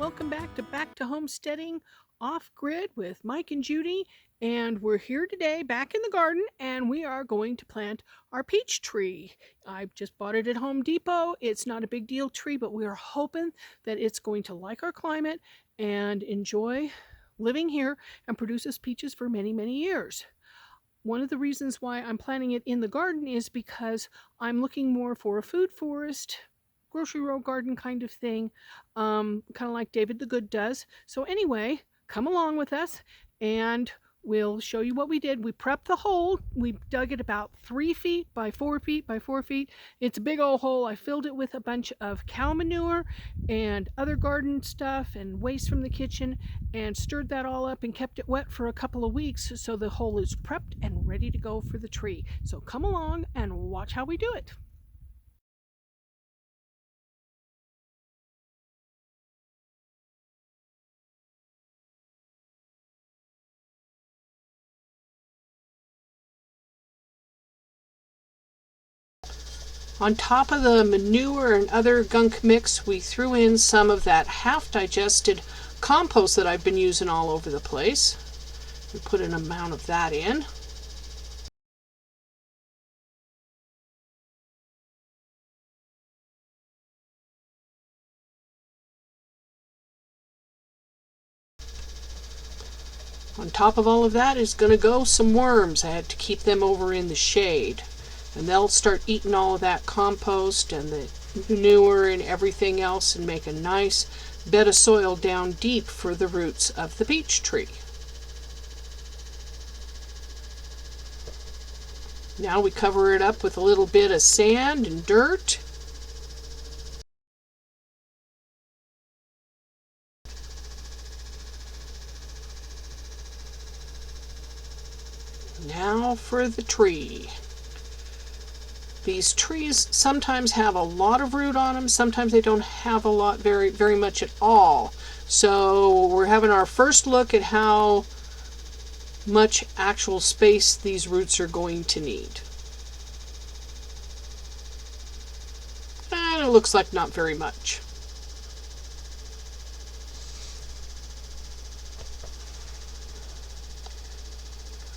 welcome back to Homesteading Off Grid with Mike and Judy. And we're here today back in the garden, and we are going to plant our peach tree. I just bought it at Home Depot. It's not a big deal tree, but we are hoping that it's going to like our climate and enjoy living here and produce us peaches for many, many years. One of the reasons why I'm planting it in the garden is because I'm looking more for a food forest, grocery row garden kind of thing, kind of like David the Good does. So anyway, come along with us and we'll show you what we did. We prepped the hole. We dug it about 3 feet by 4 feet by 4 feet. It's a big old hole. I filled it with a bunch of cow manure and other garden stuff and waste from the kitchen and stirred that all up and kept it wet for a couple of weeks so the hole is prepped and ready to go for the tree. So come along and watch how we do it. On top of the manure and other gunk mix, we threw in some of that half-digested compost that I've been using all over the place. We put an amount of that in. On top of all of that is going to go some worms. I had to keep them over in the shade. And they'll start eating all of that compost and the manure and everything else and make a nice bed of soil down deep for the roots of the peach tree. Now we cover it up with a little bit of sand and dirt. Now for the tree. These trees sometimes have a lot of root on them, sometimes they don't have a lot, very much at all. So we're having our first look at how much actual space these roots are going to need. And it looks like not very much.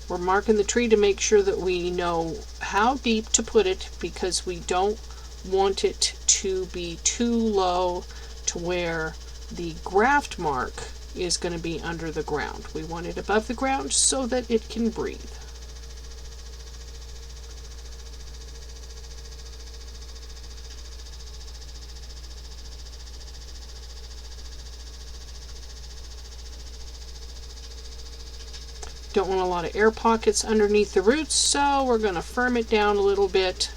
We're marking the tree to make sure that we know how deep to put it because we don't want it to be too low to where the graft mark is going to be under the ground. We want it above the ground so that it can breathe. Don't want a lot of air pockets underneath the roots, so we're going to firm it down a little bit.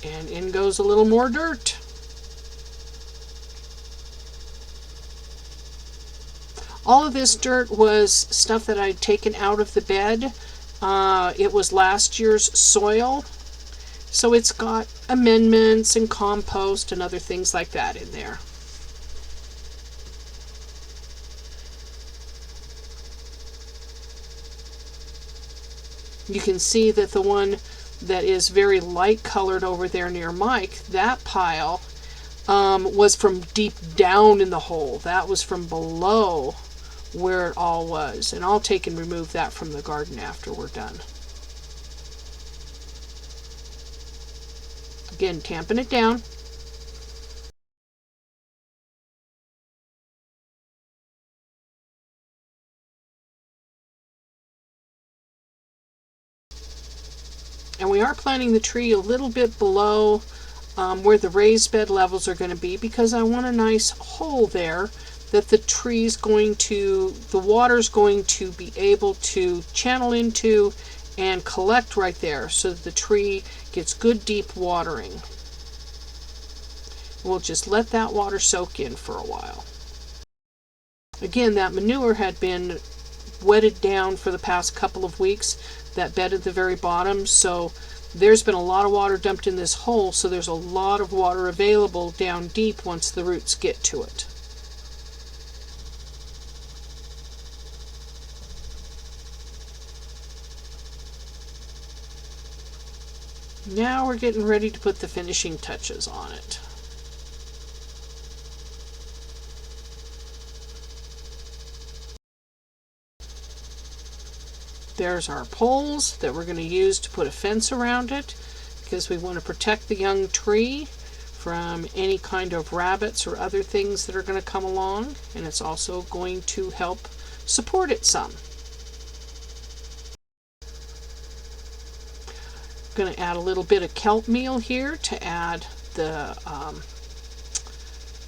And in goes a little more dirt. All of this dirt was stuff that I'd taken out of the bed. It was last year's soil. So it's got amendments and compost and other things like that in there. You can see that the one that is very light colored over there near Mike, that pile was from deep down in the hole. That was from below where it all was. And I'll take and remove that from the garden after we're done. Again, tamping it down. And we are planting the tree a little bit below where the raised bed levels are going to be because I want a nice hole there that the water's going to be able to channel into and collect right there so that the tree gets good deep watering. We'll just let that water soak in for a while. Again, that manure had been wetted down for the past couple of weeks, that bed at the very bottom, so there's been a lot of water dumped in this hole, so there's a lot of water available down deep once the roots get to it. Now we're getting ready to put the finishing touches on it. There's our poles that we're going to use to put a fence around it, because we want to protect the young tree from any kind of rabbits or other things that are going to come along, and it's also going to help support it some. I'm going to add a little bit of kelp meal here to add the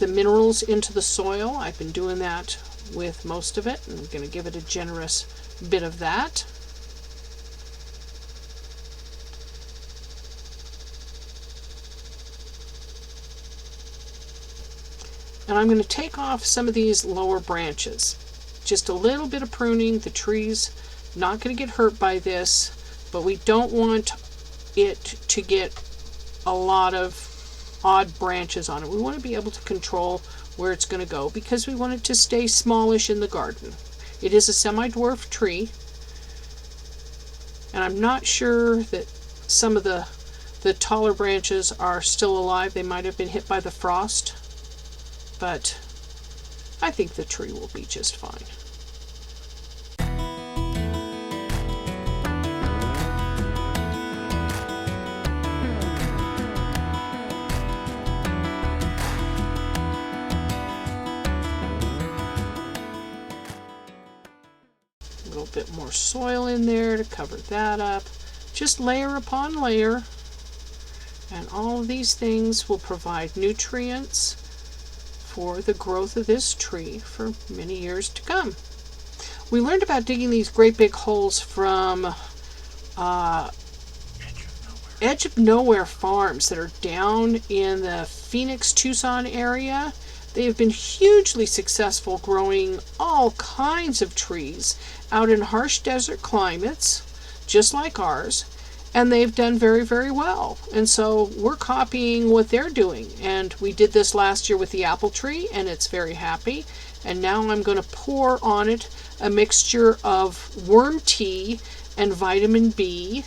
minerals into the soil. I've been doing that with most of it, and I'm going to give it a generous bit of that. And I'm going to take off some of these lower branches. Just a little bit of pruning. The tree's not going to get hurt by this, but we don't want it to get a lot of odd branches on it. We want to be able to control where it's going to go, because we want it to stay smallish in the garden. It is a semi-dwarf tree, and I'm not sure that some of the taller branches are still alive. They might have been hit by the frost, but I think the tree will be just fine. A little bit more soil in there to cover that up. Just layer upon layer, and all of these things will provide nutrients for the growth of this tree for many years to come. We learned about digging these great big holes from Edge of Nowhere farms that are down in the Phoenix, Tucson area. They have been hugely successful growing all kinds of trees out in harsh desert climates, just like ours, and they've done very, very well. And so we're copying what they're doing. And we did this last year with the apple tree, and it's very happy. And now I'm going to pour on it a mixture of worm tea and vitamin B,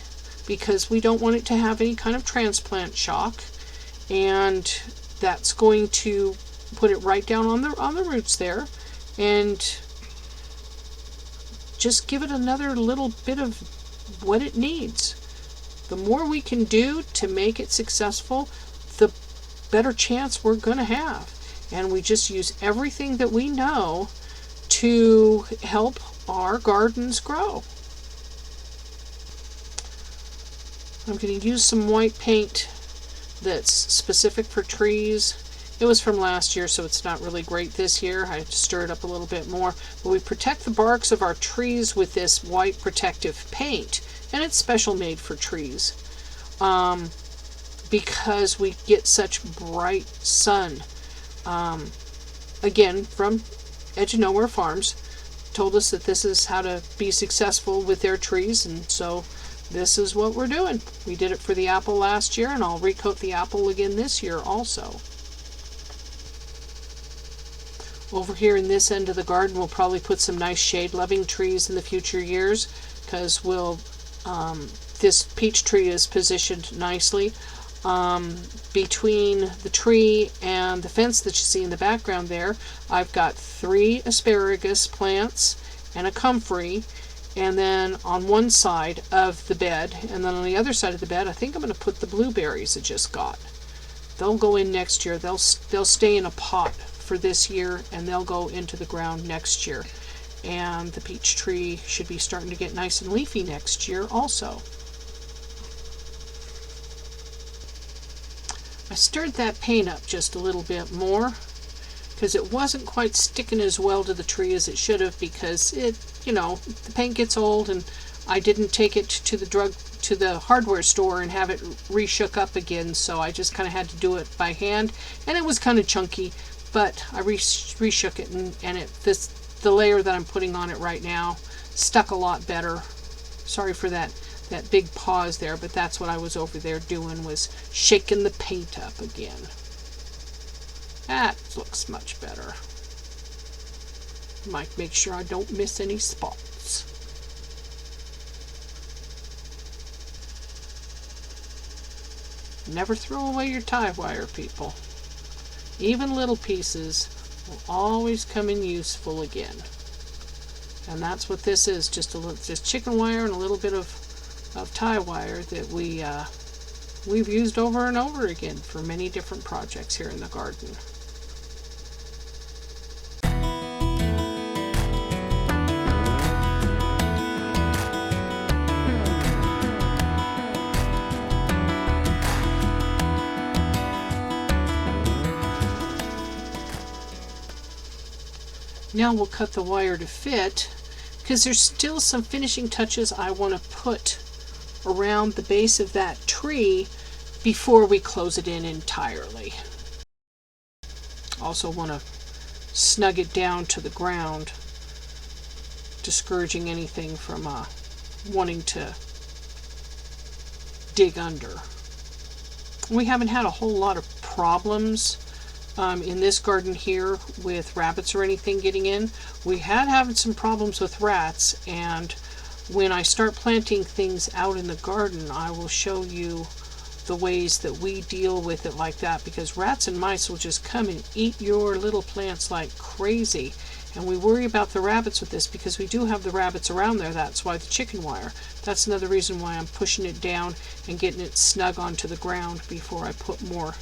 because we don't want it to have any kind of transplant shock. And that's going to put it right down on the roots there, and just give it another little bit of what it needs. The more we can do to make it successful, the better chance we're going to have. And we just use everything that we know to help our gardens grow. I'm going to use some white paint that's specific for trees. It was from last year, so it's not really great this year. I have to stir it up a little bit more. But we protect the barks of our trees with this white protective paint, and it's special made for trees, because we get such bright sun. Again, from Edge of Nowhere Farms, told us that this is how to be successful with their trees, and so this is what we're doing. We did it for the apple last year, and I'll recoat the apple again this year also. Over here in this end of the garden, we'll probably put some nice shade-loving trees in the future years, because this peach tree is positioned nicely between the tree and the fence that you see in the background there. I've got 3 asparagus plants and a comfrey, and then on one side of the bed, and then on the other side of the bed, I think I'm going to put the blueberries I just got. They'll go in next year. They'll stay in a pot for this year, and they'll go into the ground next year. And the peach tree should be starting to get nice and leafy next year also. I stirred that paint up just a little bit more, because it wasn't quite sticking as well to the tree as it should have, because the paint gets old, and I didn't take it to the hardware store and have it re-shook up again, so I just kind of had to do it by hand, and it was kind of chunky, but I re-shook it, and the layer that I'm putting on it right now stuck a lot better. Sorry for that big pause there, but that's what I was over there doing, was shaking the paint up again. That looks much better. Might make sure I don't miss any spots. Never throw away your tie wire, people. Even little pieces will always come in useful again. And that's what this is, just chicken wire and a little bit of tie wire that we've used over and over again for many different projects here in the garden. Now we'll cut the wire to fit, because there's still some finishing touches I want to put around the base of that tree before we close it in entirely. Also want to snug it down to the ground, discouraging anything from wanting to dig under. We haven't had a whole lot of problems in this garden here with rabbits or anything getting in. We had having some problems with rats, and when I start planting things out in the garden, I will show you the ways that we deal with it like that, because rats and mice will just come and eat your little plants like crazy. And we worry about the rabbits with this because we do have the rabbits around there. That's why the chicken wire. That's another reason why I'm pushing it down and getting it snug onto the ground before I put more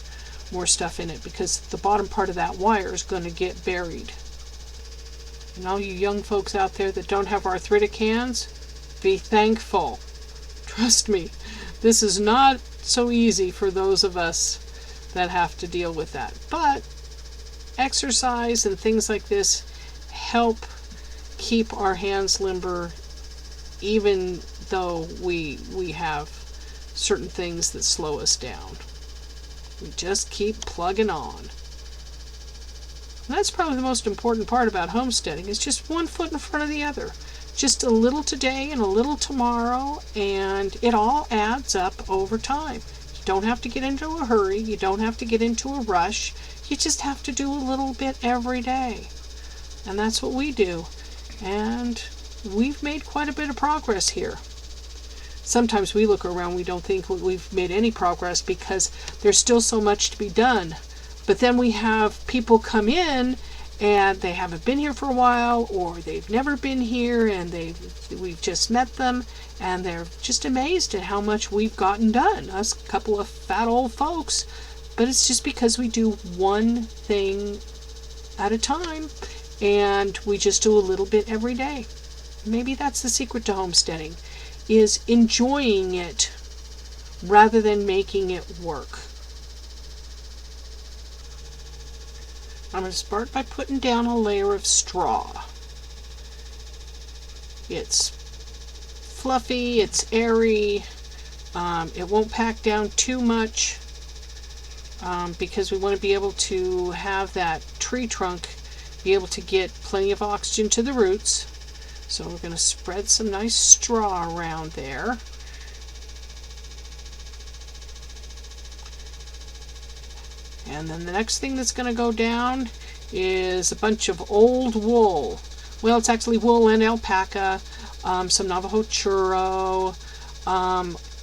stuff in it, because the bottom part of that wire is going to get buried. And all you young folks out there that don't have arthritic hands, be thankful. Trust me, this is not so easy for those of us that have to deal with that. But exercise and things like this help keep our hands limber, even though we have certain things that slow us down. We just keep plugging on. And that's probably the most important part about homesteading, is just one foot in front of the other. Just a little today and a little tomorrow, and it all adds up over time. You don't have to get into a hurry. You don't have to get into a rush. You just have to do a little bit every day. And that's what we do. And we've made quite a bit of progress here. Sometimes we look around, we don't think we've made any progress because there's still so much to be done. But then we have people come in and they haven't been here for a while, or they've never been here, and we've just met them, and they're just amazed at how much we've gotten done. Us a couple of fat old folks. But it's just because we do one thing at a time, and we just do a little bit every day. Maybe that's the secret to homesteading, is enjoying it rather than making it work. I'm going to start by putting down a layer of straw. It's fluffy, it's airy, it won't pack down too much, because we want to be able to have that tree trunk be able to get plenty of oxygen to the roots. So we're going to spread some nice straw around there. And then the next thing that's going to go down is a bunch of old wool. Well, it's actually wool and alpaca, some Navajo churro,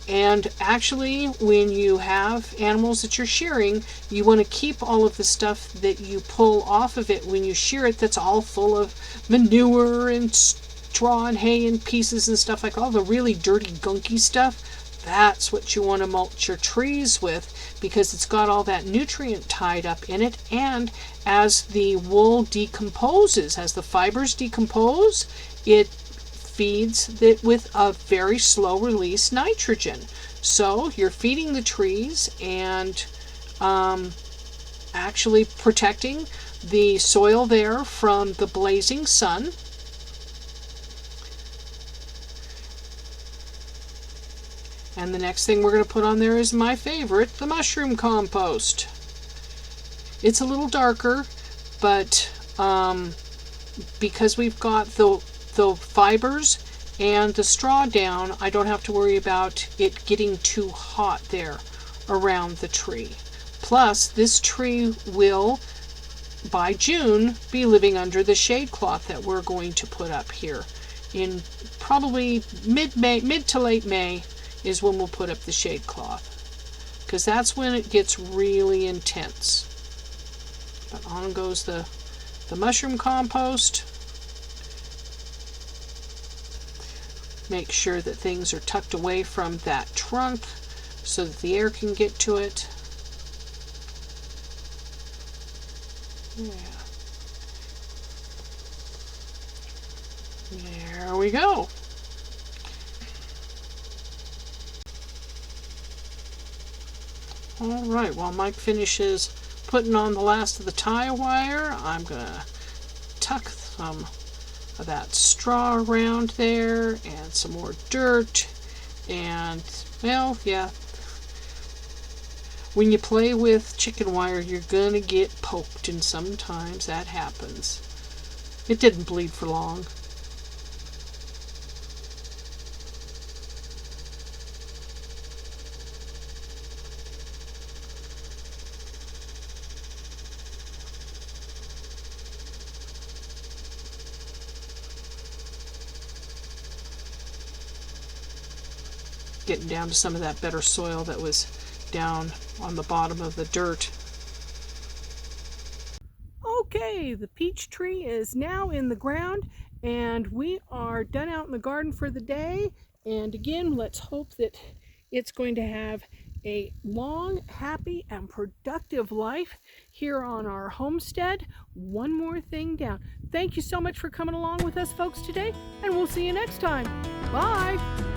and actually when you have animals that you're shearing, you want to keep all of the stuff that you pull off of it when you shear it that's all full of manure and straw and hay and pieces and stuff, like all the really dirty gunky stuff. That's what you want to mulch your trees with, because it's got all that nutrient tied up in it. And as the wool decomposes, as the fibers decompose, it feeds it with a very slow release nitrogen. So you're feeding the trees and actually protecting the soil there from the blazing sun. And the next thing we're going to put on there is my favorite, the mushroom compost. It's a little darker, but because we've got the fibers and the straw down, I don't have to worry about it getting too hot there around the tree. Plus, this tree will, by June, be living under the shade cloth that we're going to put up here. In probably mid to late May is when we'll put up the shade cloth. because that's when it gets really intense. But on goes the mushroom compost. Make sure that things are tucked away from that trunk so that the air can get to it. Yeah. There we go. All right, while Mike finishes putting on the last of the tie wire, I'm gonna tuck some of that straw around there and some more dirt. And, well, yeah, when you play with chicken wire, you're gonna get poked, and sometimes that happens. It didn't bleed for long. Getting down to some of that better soil that was down on the bottom of the dirt. Okay, the peach tree is now in the ground, and we are done out in the garden for the day. And again, let's hope that it's going to have a long, happy, and productive life here on our homestead. One more thing down. Thank you so much for coming along with us, folks, today, and we'll see you next time. Bye!